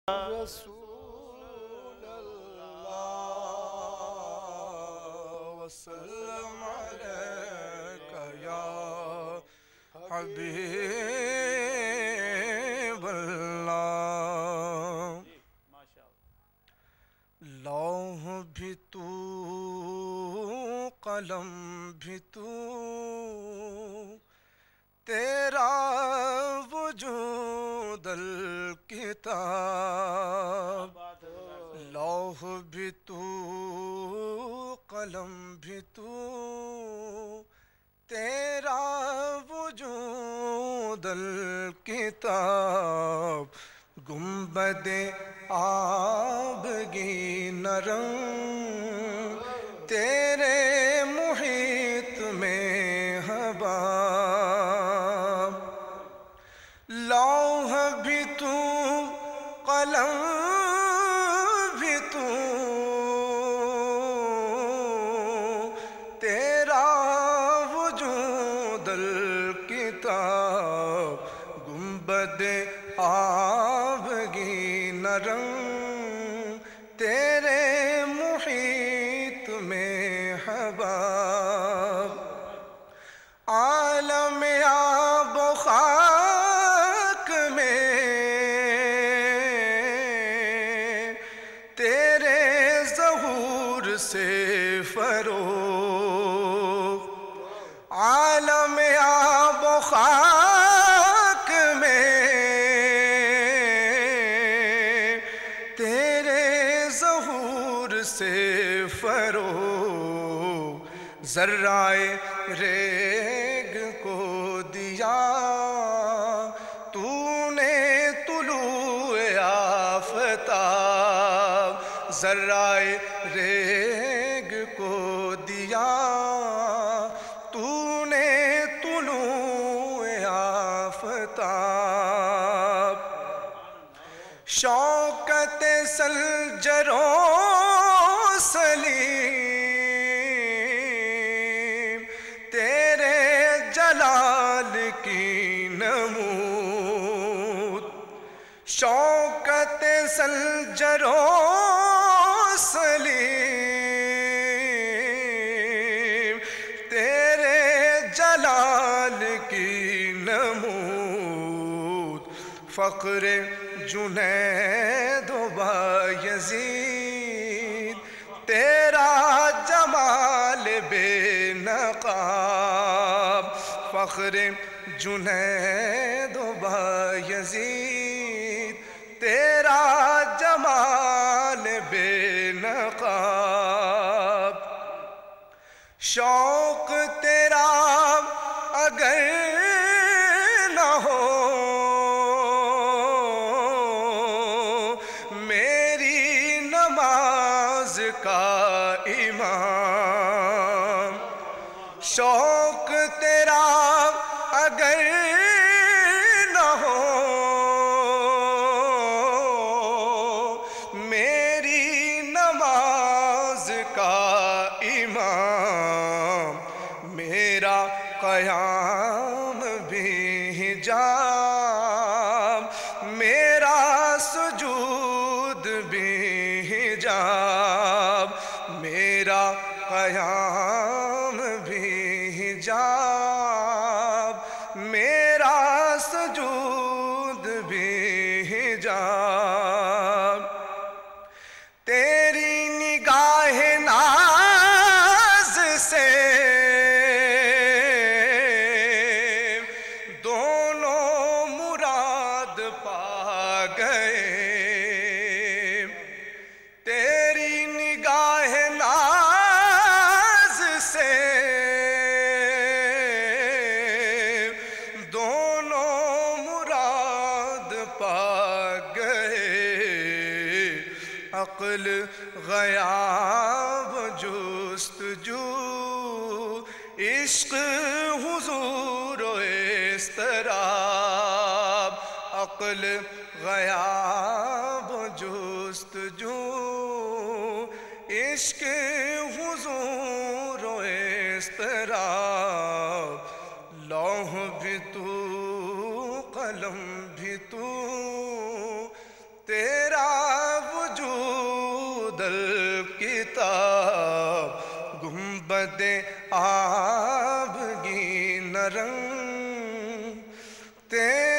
رسول اللہ وسلم علیک یا حبیب اللہ لوح بھی تو قلم بھی تو تیرا وجود الکتاب لوح بھی تو قلم بھی تو تیرا وجود الکتاب گنبد آبگی نرم تیرے محیط میں حباب لوح بھی تو قلم بھی تو تیرا وجود الکتاب گنبد آبگی نرم تیرے محیط میں حباب عالم آب و خاک میں تیرے ظہور سے فروغ عالم آب و خاک میں تیرے ظہور سے فروغ ذرائے ریگ کو دیا تو نے طلوع آفتاب ذرائے ریگ کو دیا تو نے طلوع آفتاب شوکت سلجر و سلیم تیرے جلال کی نمود شوکت سلجر و سلیم تیرے جلال کی نمود فقر جنید و بایزید تیرا جمال بے نقاب فخر جنید و بایزید تیرا جمال بے نقاب شوق تیرا اگر نہ ہو کا امام شوق تیرا اگر نہ ہو میری نماز کا امام میرا قیام بھی حجاب میرا سجود بھی حجاب میرا قیام بھی حجاب میرا سجود بھی حجاب تیری نگاہ ناز سے دونوں مراد پا گئے عقل غیاب جستجو عشق حضور و اضطراب عقل غیاب جستجو عشق حضور و اضطراب لوح بھی تو قلم بھی تو تیرا گنبد آبگی نرم تیرے